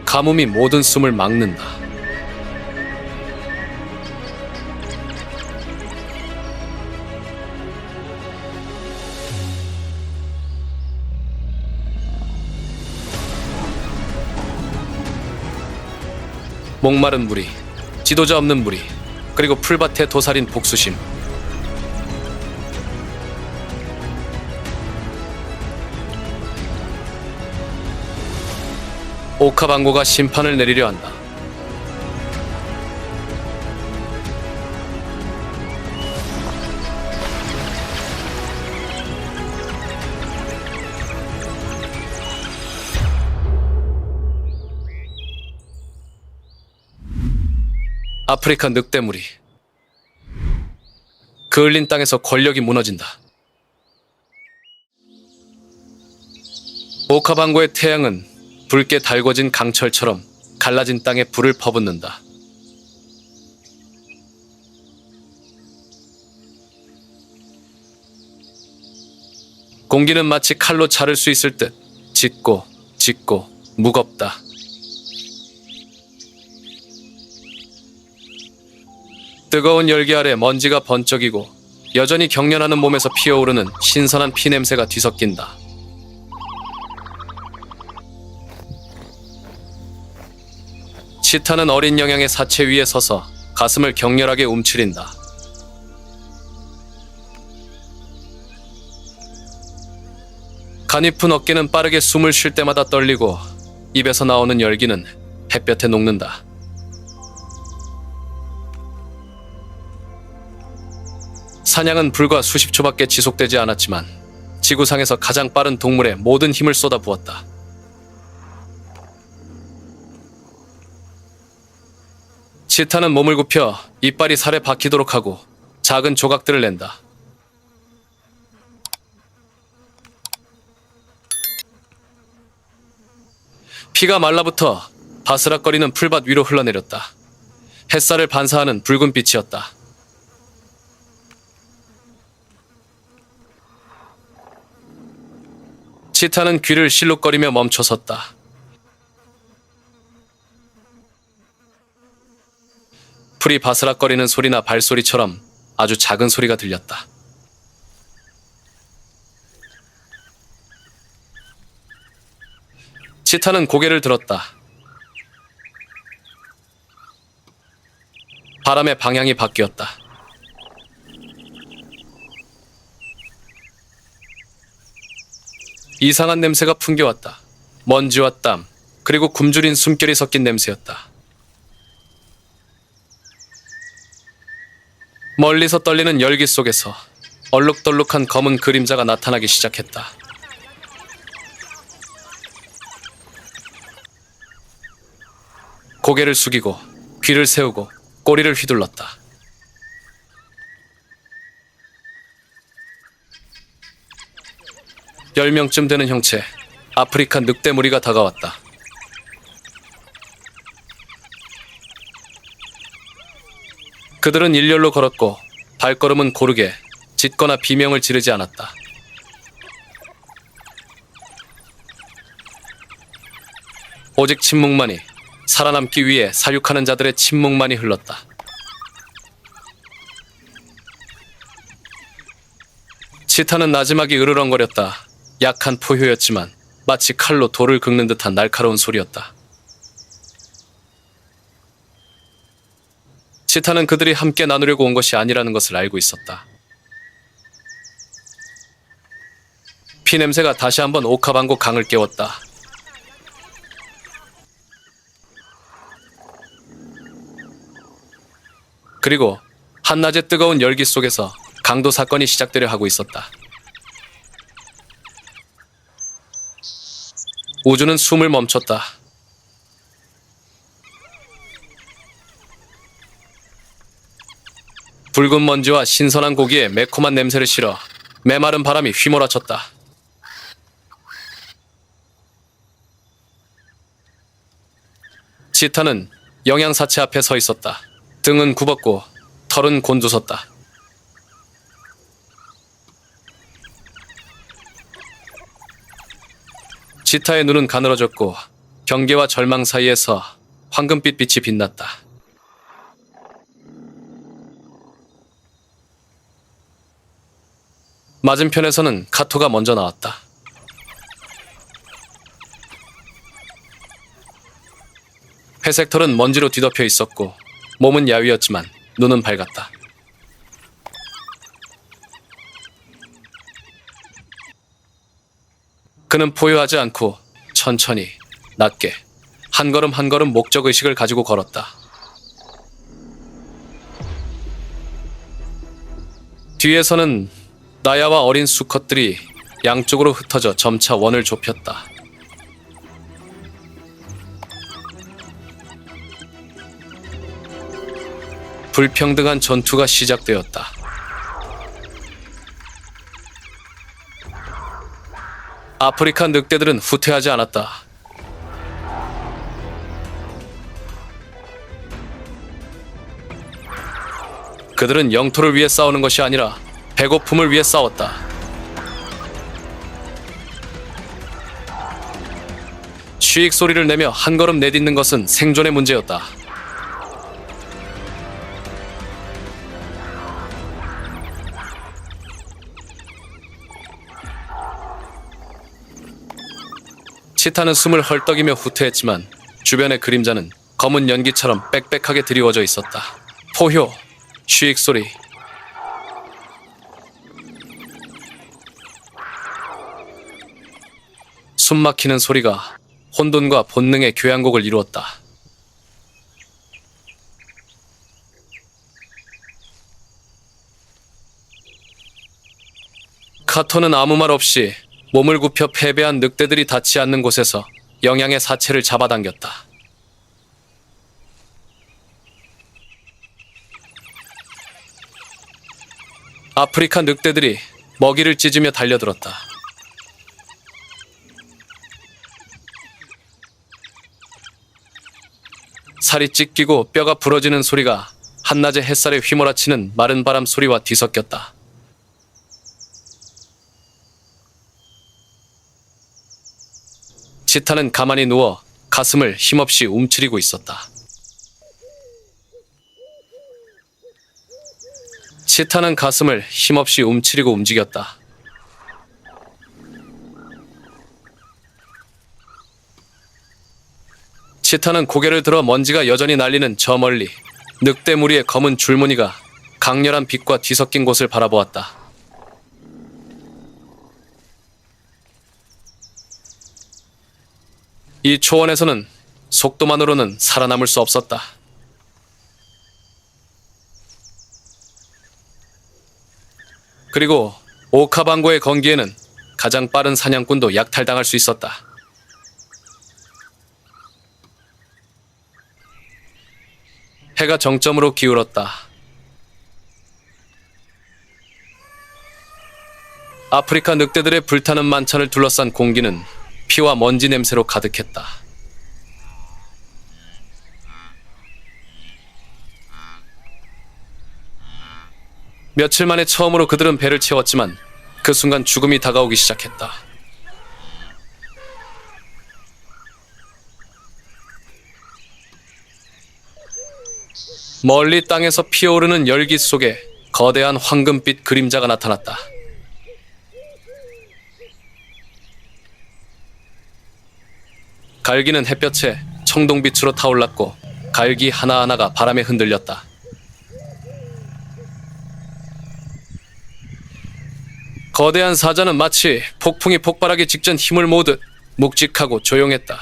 가뭄이 모든 숨을 막는다. 목마른 무리, 지도자 없는 무리, 그리고 풀밭에 도사린 복수심. 오카방고가 심판을 내리려 한다. 아프리카 늑대무리. 그을린 땅에서 권력이 무너진다. 오카방고의 태양은 붉게 달궈진 강철처럼 갈라진 땅에 불을 퍼붓는다. 공기는 마치 칼로 자를 수 있을 듯 짙고 무겁다. 뜨거운 열기 아래 먼지가 번쩍이고 여전히 경련하는 몸에서 피어오르는 신선한 피냄새가 뒤섞인다. 치타는 어린 영양의 사체 위에 서서 가슴을 격렬하게 움츠린다. 가냘픈 어깨는 빠르게 숨을 쉴 때마다 떨리고 입에서 나오는 열기는 햇볕에 녹는다. 사냥은 불과 수십 초밖에 지속되지 않았지만 지구상에서 가장 빠른 동물에 모든 힘을 쏟아부었다. 치타는 몸을 굽혀 이빨이 살에 박히도록 하고 작은 조각들을 낸다. 피가 말라붙어 바스락거리는 풀밭 위로 흘러내렸다. 햇살을 반사하는 붉은 빛이었다. 치타는 귀를 실룩거리며 멈춰섰다. 풀이 바스락거리는 소리나 발소리처럼 아주 작은 소리가 들렸다. 치타는 고개를 들었다. 바람의 방향이 바뀌었다. 이상한 냄새가 풍겨왔다. 먼지와 땀, 그리고 굶주린 숨결이 섞인 냄새였다. 멀리서 떨리는 열기 속에서 얼룩덜룩한 검은 그림자가 나타나기 시작했다. 고개를 숙이고 귀를 세우고 꼬리를 휘둘렀다. 열 명쯤 되는 형체, 아프리카 늑대 무리가 다가왔다. 그들은 일렬로 걸었고 발걸음은 고르게 짖거나 비명을 지르지 않았다. 오직 침묵만이, 살아남기 위해 사육하는 자들의 침묵만이 흘렀다. 치타는 나지막이 으르렁거렸다. 약한 포효였지만 마치 칼로 돌을 긁는 듯한 날카로운 소리였다. 치타는 그들이 함께 나누려고 온 것이 아니라는 것을 알고 있었다. 피냄새가 다시 한번 오카방고 강을 깨웠다. 그리고 한낮의 뜨거운 열기 속에서 강도 사건이 시작되려 하고 있었다. 우주는 숨을 멈췄다. 붉은 먼지와 신선한 고기에 매콤한 냄새를 실어 메마른 바람이 휘몰아쳤다. 치타는 영양사체 앞에 서 있었다. 등은 굽었고 털은 곤두섰다. 치타의 눈은 가늘어졌고 경계와 절망 사이에서 황금빛 빛이 빛났다. 맞은편에서는 카토가 먼저 나왔다. 회색 털은 먼지로 뒤덮여 있었고 몸은 야위었지만 눈은 밝았다. 그는 포효하지 않고 천천히 낮게 한 걸음 한 걸음 목적의식을 가지고 걸었다. 뒤에서는 나야와 어린 수컷들이 양쪽으로 흩어져 점차 원을 좁혔다. 불평등한 전투가 시작되었다. 아프리카 늑대들은 후퇴하지 않았다. 그들은 영토를 위해 싸우는 것이 아니라 배고픔을 위해 싸웠다. 쉬익 소리를 내며 한 걸음 내딛는 것은 생존의 문제였다. 치타는 숨을 헐떡이며 후퇴했지만 주변의 그림자는 검은 연기처럼 빽빽하게 드리워져 있었다. 포효, 쉬익 소리. 숨막히는 소리가 혼돈과 본능의 교향곡을 이루었다. 카토는 아무 말 없이 몸을 굽혀 패배한 늑대들이 닿지 않는 곳에서 영양의 사체를 잡아당겼다. 아프리카 늑대들이 먹이를 찢으며 달려들었다. 살이 찢기고 뼈가 부러지는 소리가 한낮의 햇살에 휘몰아치는 마른 바람 소리와 뒤섞였다. 치타는 가만히 누워 가슴을 힘없이 움츠리고 있었다. 치타는 가슴을 힘없이 움츠리고 움직였다. 치타는 고개를 들어 먼지가 여전히 날리는 저 멀리 늑대 무리의 검은 줄무늬가 강렬한 빛과 뒤섞인 곳을 바라보았다. 이 초원에서는 속도만으로는 살아남을 수 없었다. 그리고 오카방고의 건기에는 가장 빠른 사냥꾼도 약탈당할 수 있었다. 해가 정점으로 기울었다. 아프리카 늑대들의 불타는 만찬을 둘러싼 공기는 피와 먼지 냄새로 가득했다. 며칠 만에 처음으로 그들은 배를 채웠지만 그 순간 죽음이 다가오기 시작했다. 멀리 땅에서 피어오르는 열기 속에 거대한 황금빛 그림자가 나타났다. 갈기는 햇볕에 청동빛으로 타올랐고 갈기 하나하나가 바람에 흔들렸다. 거대한 사자는 마치 폭풍이 폭발하기 직전 힘을 모으듯 묵직하고 조용했다.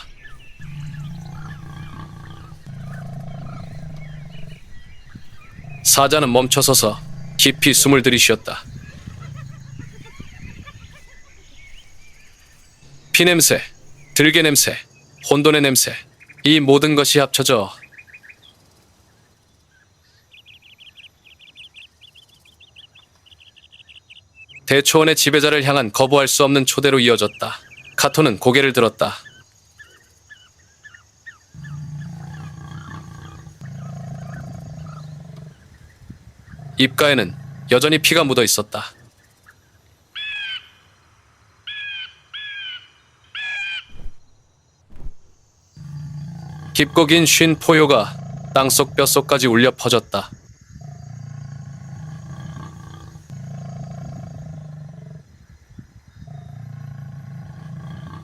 사자는 멈춰서서 깊이 숨을 들이쉬었다. 피냄새, 들개 냄새, 혼돈의 냄새, 이 모든 것이 합쳐져 대초원의 지배자를 향한 거부할 수 없는 초대로 이어졌다. 카토는 고개를 들었다. 입가에는 여전히 피가 묻어 있었다. 깊고 긴 쉰 포효가 땅속 뼛속까지 울려 퍼졌다.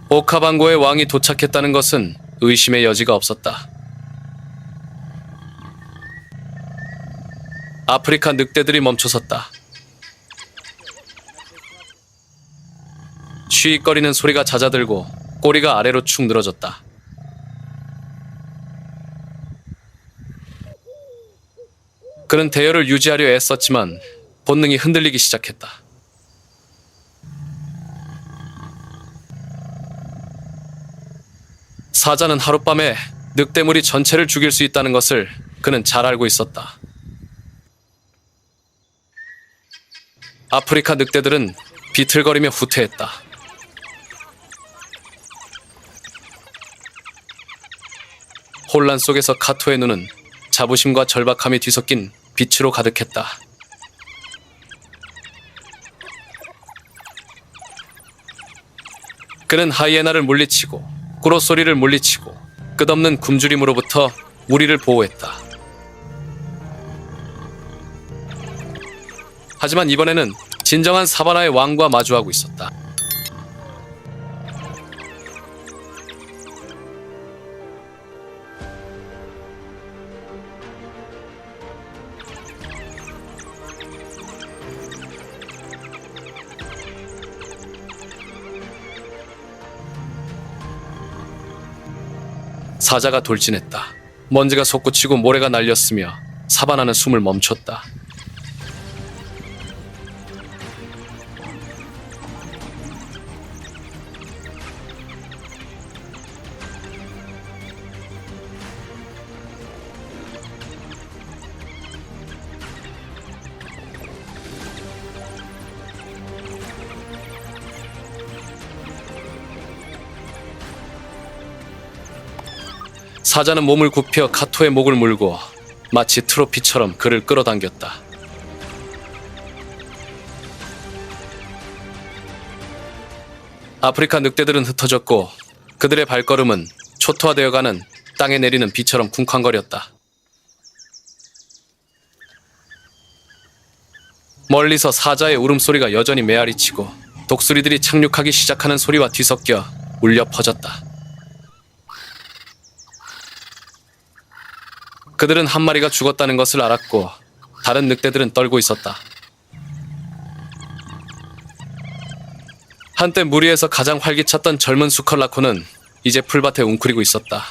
오카방고의 왕이 도착했다는 것은 의심의 여지가 없었다. 아프리카 늑대들이 멈춰섰다. 쉬익거리는 소리가 잦아들고 꼬리가 아래로 축 늘어졌다. 그는 대열을 유지하려 애썼지만 본능이 흔들리기 시작했다. 사자는 하룻밤에 늑대무리 전체를 죽일 수 있다는 것을 그는 잘 알고 있었다. 아프리카 늑대들은 비틀거리며 후퇴했다. 혼란 속에서 카토의 눈은 자부심과 절박함이 뒤섞인 빛으로 가득했다. 그는 하이에나를 물리치고 꾸러 소리를 물리치고 끝없는 굶주림으로부터 우리를 보호했다. 하지만 이번에는 진정한 사바나의 왕과 마주하고 있었다. 사자가 돌진했다. 먼지가 솟구치고 모래가 날렸으며 사바나는 숨을 멈췄다. 사자는 몸을 굽혀 카토의 목을 물고 마치 트로피처럼 그를 끌어당겼다. 아프리카 늑대들은 흩어졌고 그들의 발걸음은 초토화되어가는 땅에 내리는 비처럼 쿵쾅거렸다. 멀리서 사자의 울음소리가 여전히 메아리치고 독수리들이 착륙하기 시작하는 소리와 뒤섞여 울려 퍼졌다. 그들은 한 마리가 죽었다는 것을 알았고 다른 늑대들은 떨고 있었다. 한때 무리에서 가장 활기찼던 젊은 수컬라코는 이제 풀밭에 웅크리고 있었다.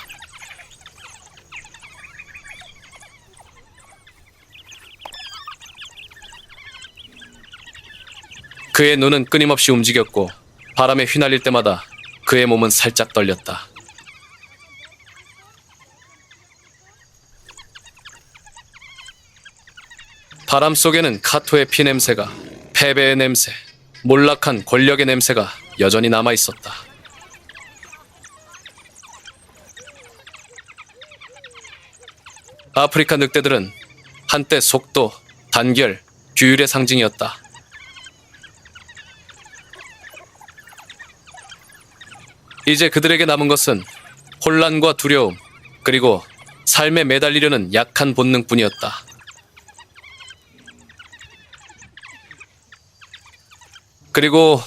그의 눈은 끊임없이 움직였고 바람에 휘날릴 때마다 그의 몸은 살짝 떨렸다. 바람 속에는 카토의 피냄새가, 패배의 냄새, 몰락한 권력의 냄새가 여전히 남아있었다. 아프리카 늑대들은 한때 속도, 단결, 규율의 상징이었다. 이제 그들에게 남은 것은 혼란과 두려움, 그리고 삶에 매달리려는 약한 본능뿐이었다. 그리고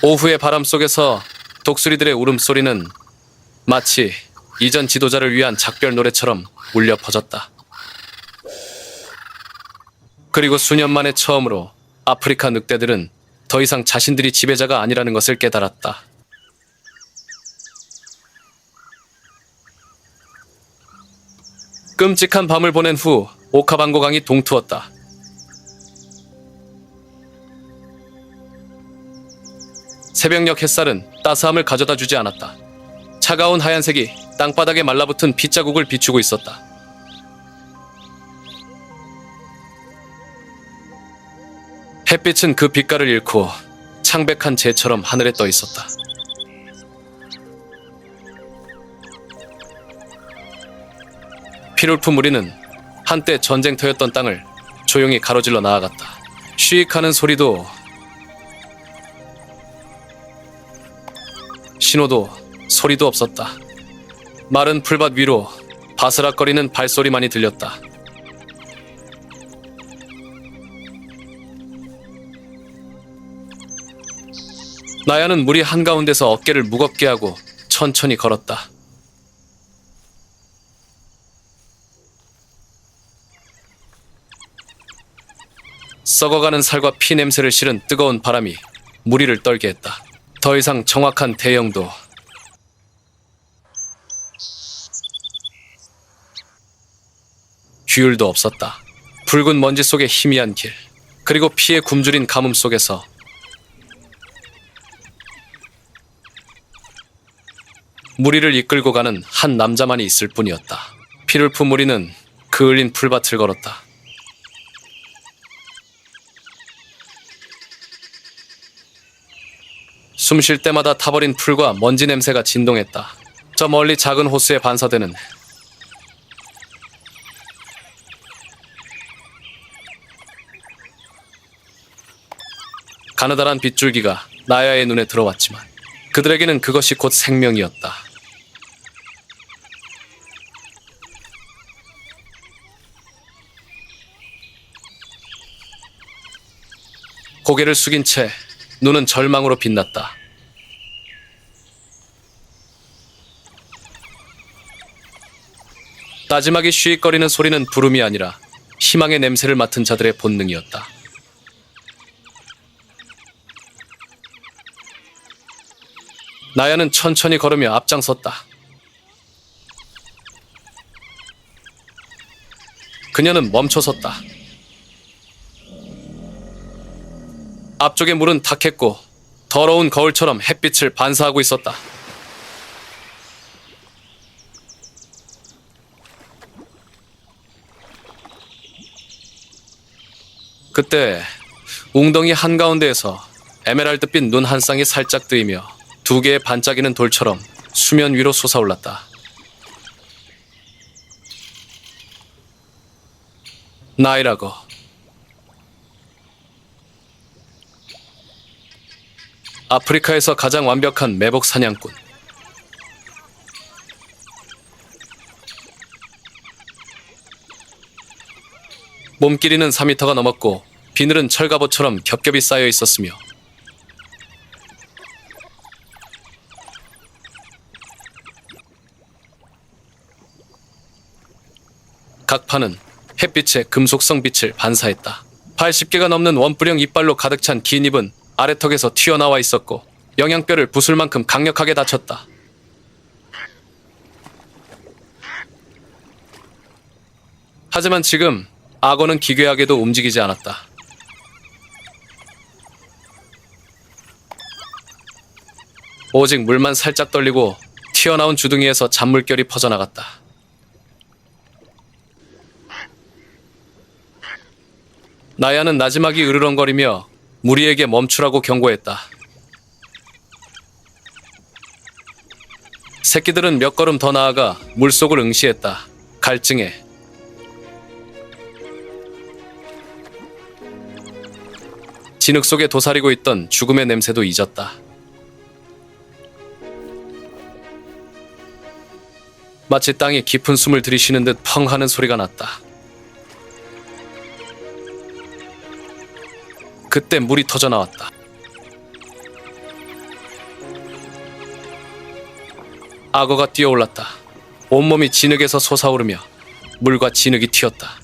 오후의 바람 속에서 독수리들의 울음소리는 마치 이전 지도자를 위한 작별 노래처럼 울려 퍼졌다. 그리고 수년 만에 처음으로 아프리카 늑대들은 더 이상 자신들이 지배자가 아니라는 것을 깨달았다. 끔찍한 밤을 보낸 후 오카방고강이 동트웠다. 새벽녘 햇살은 따스함을 가져다 주지 않았다. 차가운 하얀색이 땅바닥에 말라붙은 핏자국을 비추고 있었다. 햇빛은 그 빛깔을 잃고 창백한 재처럼 하늘에 떠 있었다. 피룰프 무리는 한때 전쟁터였던 땅을 조용히 가로질러 나아갔다. 쉬익하는 소리도 신호도 소리도 없었다. 마른 풀밭 위로 바스락거리는 발소리만이 들렸다. 나야는 물이 한가운데서 어깨를 무겁게 하고 천천히 걸었다. 썩어가는 살과 피 냄새를 실은 뜨거운 바람이 무리를 떨게 했다. 더 이상 정확한 대형도 규율도 없었다. 붉은 먼지 속의 희미한 길, 그리고 피에 굶주린 가뭄 속에서 무리를 이끌고 가는 한 남자만이 있을 뿐이었다. 피를 푼 무리는 그 흘린 풀밭을 걸었다. 숨 쉴 때마다 타버린 풀과 먼지 냄새가 진동했다. 저 멀리 작은 호수에 반사되는 가느다란 빗줄기가 나야의 눈에 들어왔지만 그들에게는 그것이 곧 생명이었다. 고개를 숙인 채 눈은 절망으로 빛났다. 나지막이 쉬익거리는 소리는 부름이 아니라 희망의 냄새를 맡은 자들의 본능이었다. 나야는 천천히 걸으며 앞장섰다. 그녀는 멈춰섰다. 앞쪽의 물은 탁했고 더러운 거울처럼 햇빛을 반사하고 있었다. 그때 웅덩이 한가운데에서 에메랄드빛 눈 한 쌍이 살짝 뜨이며 두 개의 반짝이는 돌처럼 수면 위로 솟아올랐다. 나이라고. 아프리카에서 가장 완벽한 매복 사냥꾼. 몸길이는 4미터가 넘었고 비늘은 철갑옷처럼 겹겹이 쌓여 있었으며 각 판은 햇빛에 금속성 빛을 반사했다. 80개가 넘는 원뿔형 이빨로 가득 찬 긴 입은 아래턱에서 튀어나와 있었고 영양뼈를 부술 만큼 강력하게 다쳤다. 하지만 지금 악어는 기괴하게도 움직이지 않았다. 오직 물만 살짝 떨리고 튀어나온 주둥이에서 잔물결이 퍼져나갔다. 나야는 나지막이 으르렁거리며 무리에게 멈추라고 경고했다. 새끼들은 몇 걸음 더 나아가 물속을 응시했다. 갈증에 진흙 속에 도사리고 있던 죽음의 냄새도 잊었다. 마치 땅이 깊은 숨을 들이쉬는 듯 펑 하는 소리가 났다. 그때 물이 터져나왔다. 악어가 뛰어올랐다. 온몸이 진흙에서 솟아오르며 물과 진흙이 튀었다.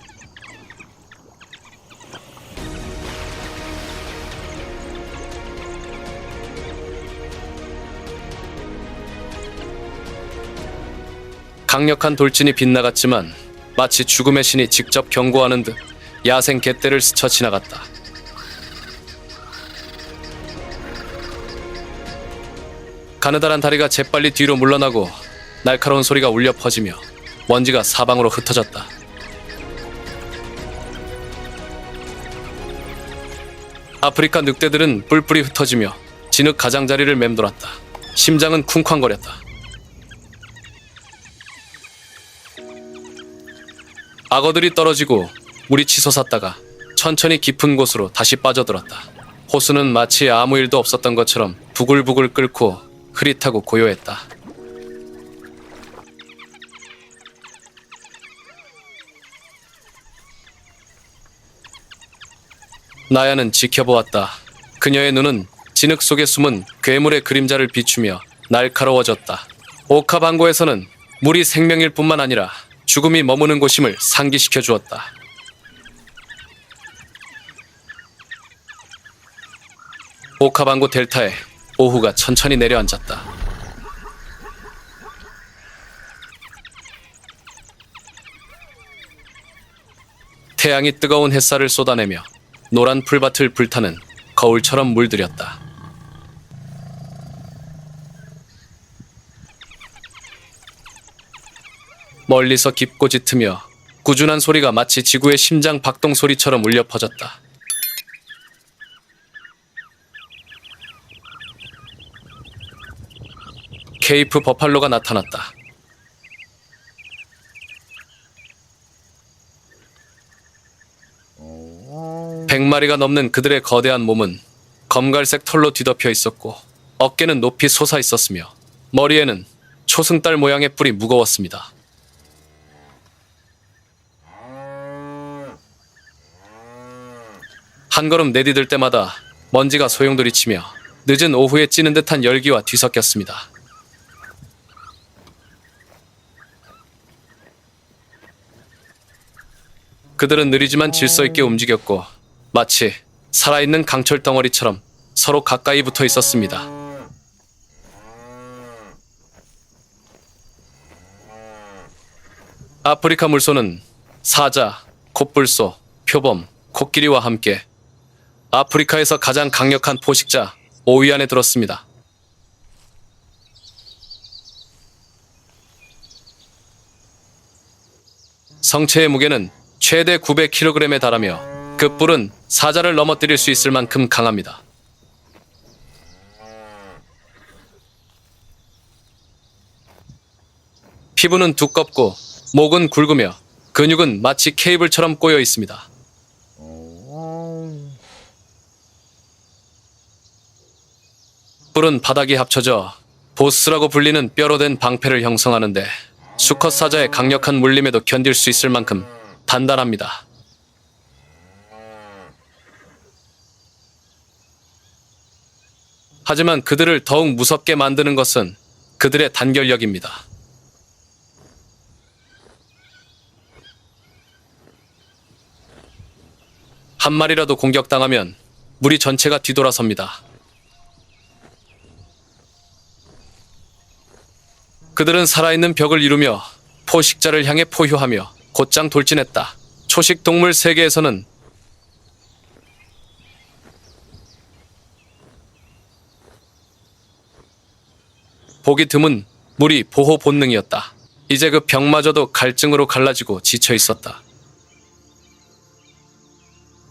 강력한 돌진이 빗나갔지만 마치 죽음의 신이 직접 경고하는 듯 야생 갯대를 스쳐 지나갔다. 가느다란 다리가 재빨리 뒤로 물러나고 날카로운 소리가 울려 퍼지며 먼지가 사방으로 흩어졌다. 아프리카 늑대들은 뿔뿔이 흩어지며 진흙 가장자리를 맴돌았다. 심장은 쿵쾅거렸다. 악어들이 떨어지고 물이 치솟았다가 천천히 깊은 곳으로 다시 빠져들었다. 호수는 마치 아무 일도 없었던 것처럼 부글부글 끓고 흐릿하고 고요했다. 나야는 지켜보았다. 그녀의 눈은 진흙 속에 숨은 괴물의 그림자를 비추며 날카로워졌다. 오카방고에서는 물이 생명일 뿐만 아니라 죽음이 머무는 곳임을 상기시켜 주었다. 오카방고 델타에 오후가 천천히 내려앉았다. 태양이 뜨거운 햇살을 쏟아내며 노란 풀밭을 불타는 거울처럼 물들였다. 멀리서 깊고 짙으며 꾸준한 소리가 마치 지구의 심장 박동 소리처럼 울려 퍼졌다. 케이프 버팔로가 나타났다. 백 마리가 넘는 그들의 거대한 몸은 검갈색 털로 뒤덮여 있었고 어깨는 높이 솟아 있었으며 머리에는 초승달 모양의 뿔이 무거웠습니다. 한 걸음 내디딜 때마다 먼지가 소용돌이치며 늦은 오후에 찌는 듯한 열기와 뒤섞였습니다. 그들은 느리지만 질서 있게 움직였고 마치 살아있는 강철 덩어리처럼 서로 가까이 붙어 있었습니다. 아프리카 물소는 사자, 콧불소, 표범, 코끼리와 함께 아프리카에서 가장 강력한 포식자 5위 안에 들었습니다. 성체의 무게는 최대 900kg에 달하며 그 뿔은 사자를 넘어뜨릴 수 있을 만큼 강합니다. 피부는 두껍고 목은 굵으며 근육은 마치 케이블처럼 꼬여 있습니다. 뿔은 바닥이 합쳐져 보스라고 불리는 뼈로 된 방패를 형성하는데 수컷 사자의 강력한 물림에도 견딜 수 있을 만큼 단단합니다. 하지만 그들을 더욱 무섭게 만드는 것은 그들의 단결력입니다. 한 마리라도 공격당하면 무리 전체가 뒤돌아섭니다. 그들은 살아있는 벽을 이루며 포식자를 향해 포효하며 곧장 돌진했다. 초식 동물 세계에서는 보기 드문 무리 보호 본능이었다. 이제 그 벽마저도 갈증으로 갈라지고 지쳐 있었다.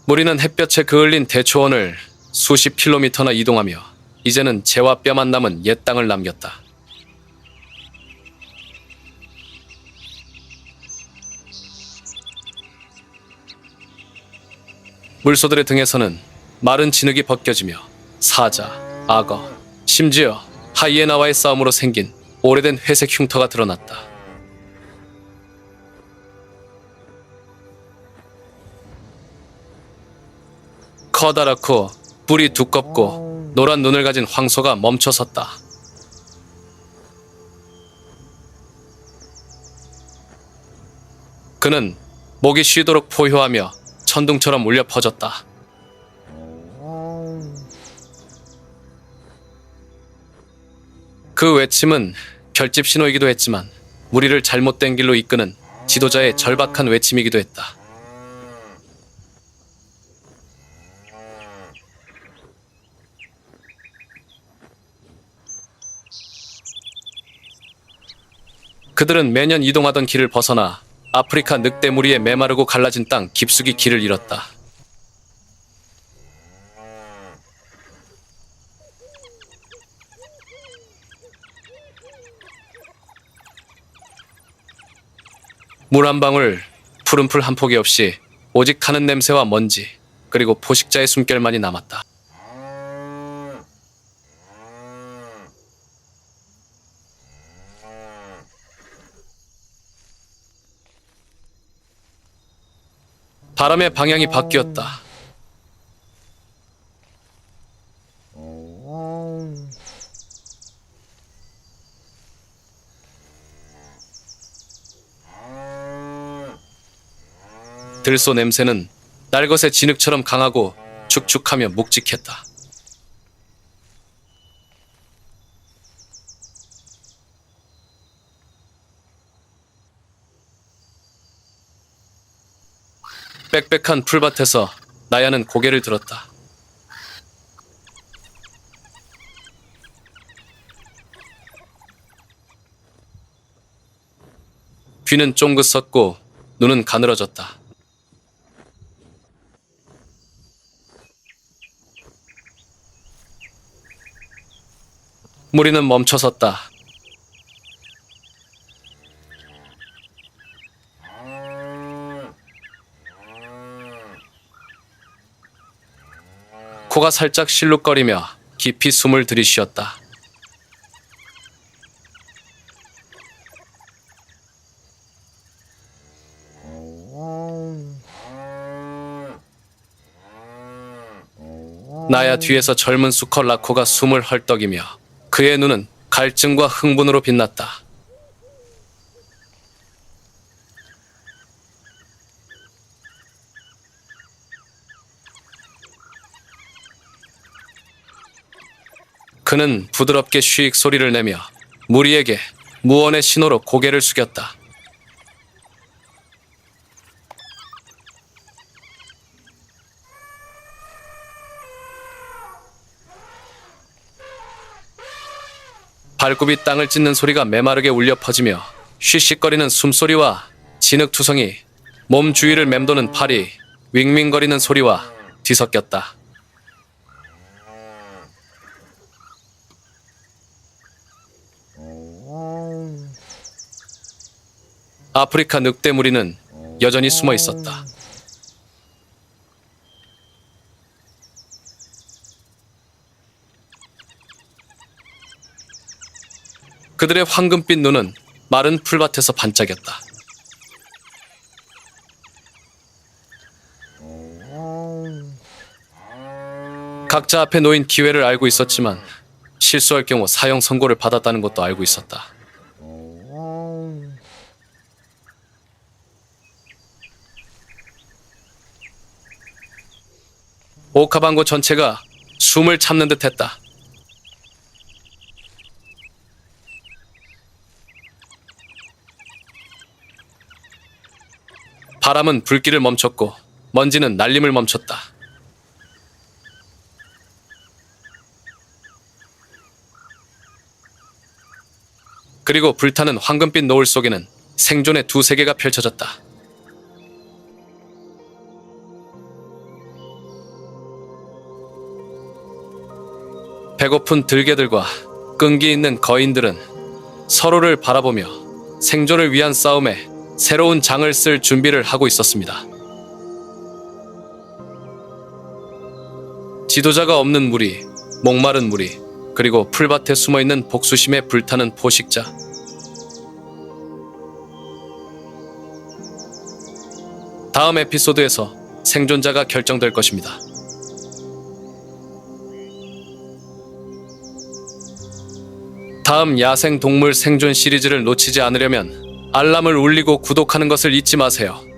무리는 햇볕에 그을린 대초원을 수십 킬로미터나 이동하며 이제는 재와 뼈만 남은 옛 땅을 남겼다. 물소들의 등에서는 마른 진흙이 벗겨지며 사자, 악어, 심지어 하이에나와의 싸움으로 생긴 오래된 회색 흉터가 드러났다. 커다랗고 뿔이 두껍고 노란 눈을 가진 황소가 멈춰섰다. 그는 목이 쉬도록 포효하며 천둥처럼 울려 퍼졌다. 그 외침은 별집 신호이기도 했지만 무리를 잘못된 길로 이끄는 지도자의 절박한 외침이기도 했다. 그들은 매년 이동하던 길을 벗어나 아프리카 늑대 무리의 메마르고 갈라진 땅 깊숙이 길을 잃었다. 물 한 방울, 푸른 풀 한 포기 없이 오직 타는 냄새와 먼지, 그리고 포식자의 숨결만이 남았다. 바람의 방향이 바뀌었다. 들소 냄새는 날것의 진흙처럼 강하고 축축하며 묵직했다. 빽빽한 풀밭에서 나야는 고개를 들었다. 귀는 쫑긋섰고 눈은 가늘어졌다. 무리는 멈춰섰다. 코가 살짝 실룩거리며 깊이 숨을 들이쉬었다. 나야 뒤에서 젊은 수컷 라코가 숨을 헐떡이며 그의 눈은 갈증과 흥분으로 빛났다. 그는 부드럽게 쉬익 소리를 내며 무리에게 무언의 신호로 고개를 숙였다. 발굽이 땅을 찢는 소리가 메마르게 울려 퍼지며 쉬쉬거리는 숨소리와 진흙투성이, 몸 주위를 맴도는 팔이 윙윙거리는 소리와 뒤섞였다. 아프리카 늑대 무리는 여전히 숨어 있었다. 그들의 황금빛 눈은 마른 풀밭에서 반짝였다. 각자 앞에 놓인 기회를 알고 있었지만 실수할 경우 사형 선고를 받았다는 것도 알고 있었다. 오카방고 전체가 숨을 참는 듯했다. 바람은 불길을 멈췄고 먼지는 날림을 멈췄다. 그리고 불타는 황금빛 노을 속에는 생존의 두 세계가 펼쳐졌다. 배고픈 들개들과 끈기 있는 거인들은 서로를 바라보며 생존을 위한 싸움에 새로운 장을 쓸 준비를 하고 있었습니다. 지도자가 없는 무리, 목마른 무리, 그리고 풀밭에 숨어있는 복수심에 불타는 포식자. 다음 에피소드에서 생존자가 결정될 것입니다. 다음 야생동물 생존 시리즈를 놓치지 않으려면 알람을 울리고 구독하는 것을 잊지 마세요.